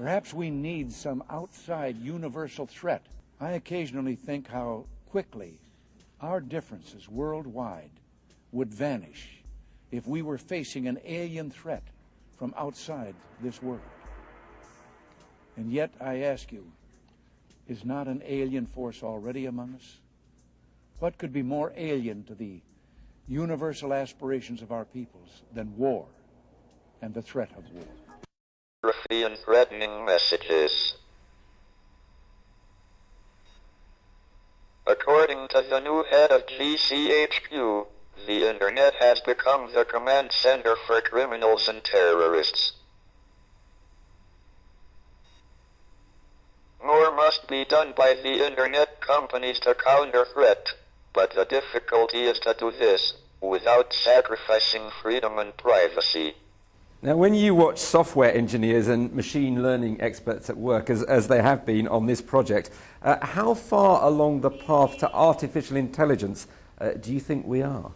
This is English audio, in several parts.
Perhaps we need some outside universal threat. I occasionally think how quickly our differences worldwide would vanish if we were facing an alien threat from outside this world. And yet, I ask you, is not an alien force already among us? What could be more alien to the universal aspirations of our peoples than war and the threat of war? And threatening messages. According to the new head of GCHQ, the Internet has become the command center for criminals and terrorists. More must be done by the Internet companies to counter threat, but the difficulty is to do this without sacrificing freedom and privacy. Now, when you watch software engineers and machine learning experts at work, as they have been on this project, how far along the path to artificial intelligence do you think we are?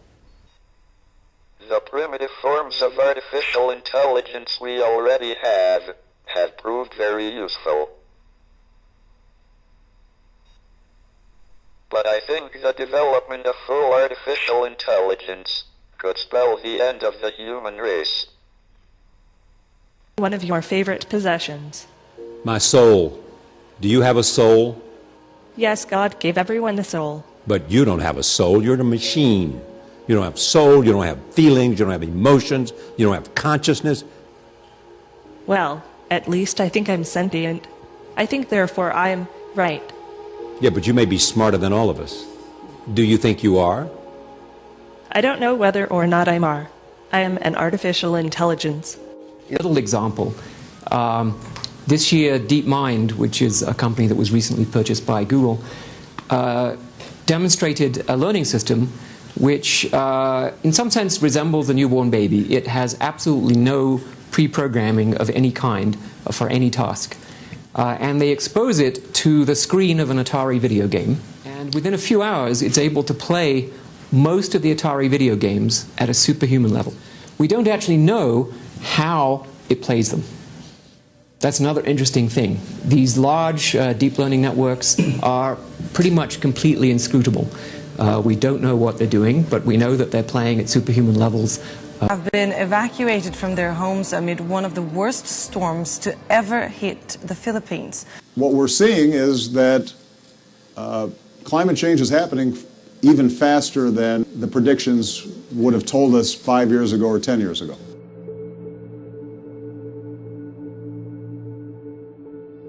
The primitive forms of artificial intelligence we already have proved very useful. But I think the development of full artificial intelligence could spell the end of the human race. One of your favorite possessions? My soul. Do you have a soul? Yes, God gave everyone a soul. But you don't have a soul. You're a machine. You don't have soul, you don't have feelings, you don't have emotions, you don't have consciousness. Well, at least I think I'm sentient. I think, therefore, I am right. Yeah, but you may be smarter than all of us. Do you think you are? I don't know whether or not I am an artificial intelligence. A little example. This year, DeepMind, which is a company that was recently purchased by Google, demonstrated a learning system which, in some sense, resembles a newborn baby. It has absolutely no pre-programming of any kind for any task. And they expose it to the screen of an Atari video game. And within a few hours, it's able to play most of the Atari video games at a superhuman level. We don't actually know how it plays them. That's another interesting thing. These large deep learning networks are pretty much completely inscrutable. We don't know what they're doing, but we know that they're playing at superhuman levels. Have been evacuated from their homes amid one of the worst storms to ever hit the Philippines. What we're seeing is that climate change is happening even faster than the predictions would have told us 5 years ago or 10 years ago.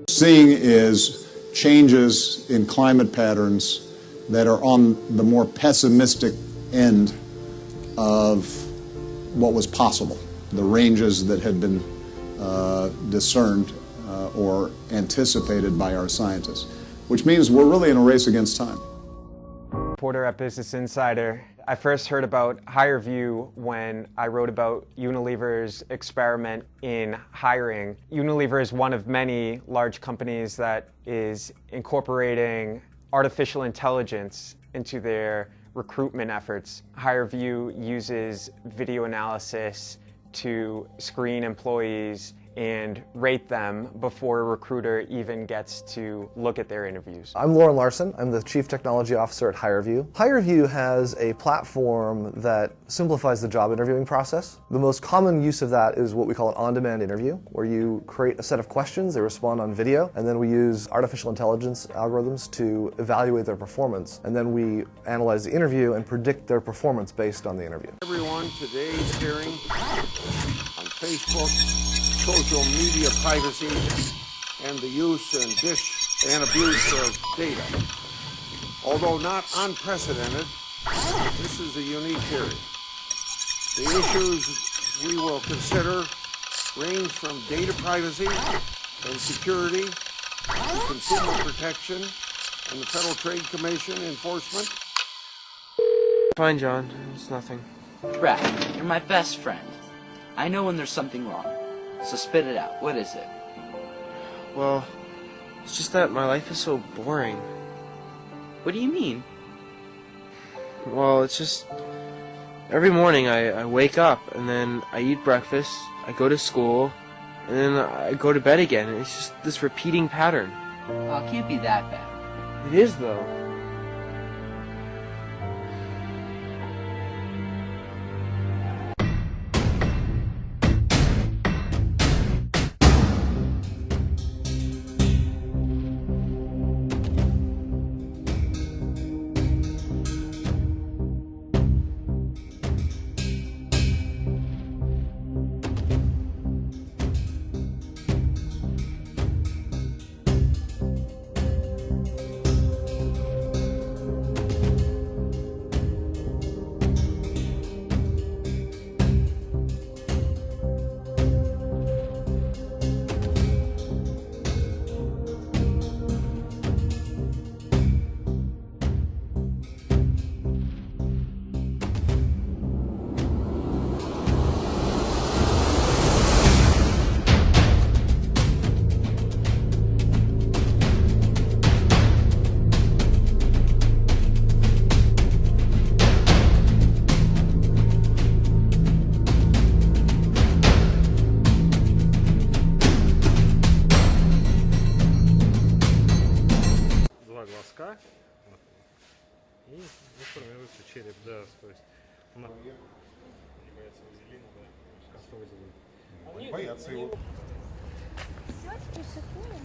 Seeing is changes in climate patterns that are on the more pessimistic end of what was possible, the ranges that had been discerned or anticipated by our scientists, which means we're really in a race against time. Reporter at Business Insider. I first heard about HireVue when I wrote about Unilever's experiment in hiring. Unilever is one of many large companies that is incorporating artificial intelligence into their recruitment efforts. HireVue uses video analysis to screen employees and rate them before a recruiter even gets to look at their interviews. I'm Lauren Larson. I'm the Chief Technology Officer at HireVue. HireVue has a platform that simplifies the job interviewing process. The most common use of that is what we call an on-demand interview, where you create a set of questions, they respond on video, and then we use artificial intelligence algorithms to evaluate their performance. And then we analyze the interview and predict their performance based on the interview. Everyone, today's hearing on Facebook, social media privacy, and the use and abuse of data. Although not unprecedented, this is a unique hearing. The issues we will consider range from data privacy and security to consumer protection and the Federal Trade Commission enforcement. Fine, John. It's nothing. Brad, you're my best friend. I know when there's something wrong. So spit it out. What is it? Well, it's just that my life is so boring. What do you mean? Well, it's just every morning I wake up and then I eat breakfast, I go to school, and then I go to bed again, and it's just this repeating pattern. Oh, it can't be that bad. It is, though. И формируется череп, да, то есть она боятся вазелина, да, как вазелин. Они боятся его. Все, теперь шикуем.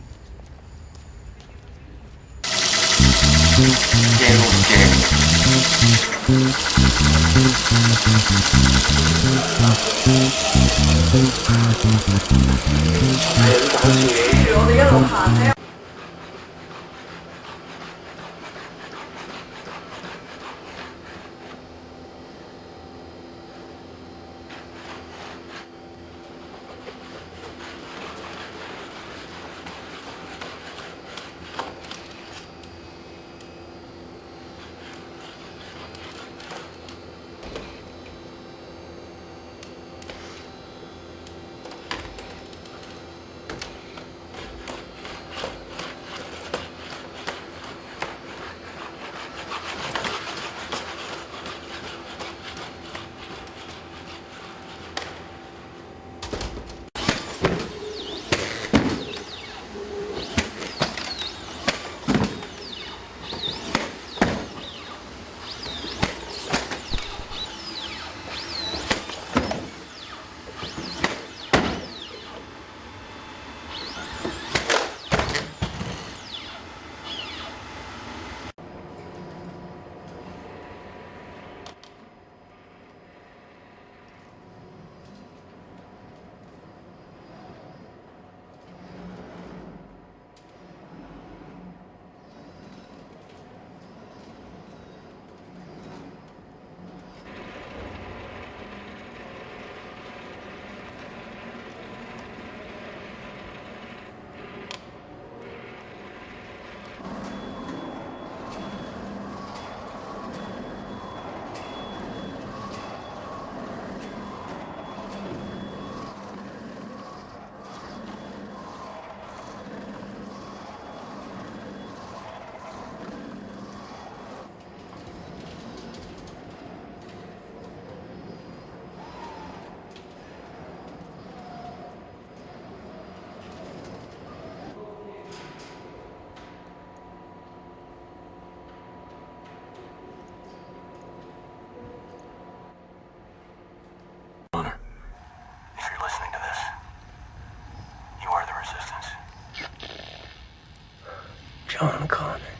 John Connor.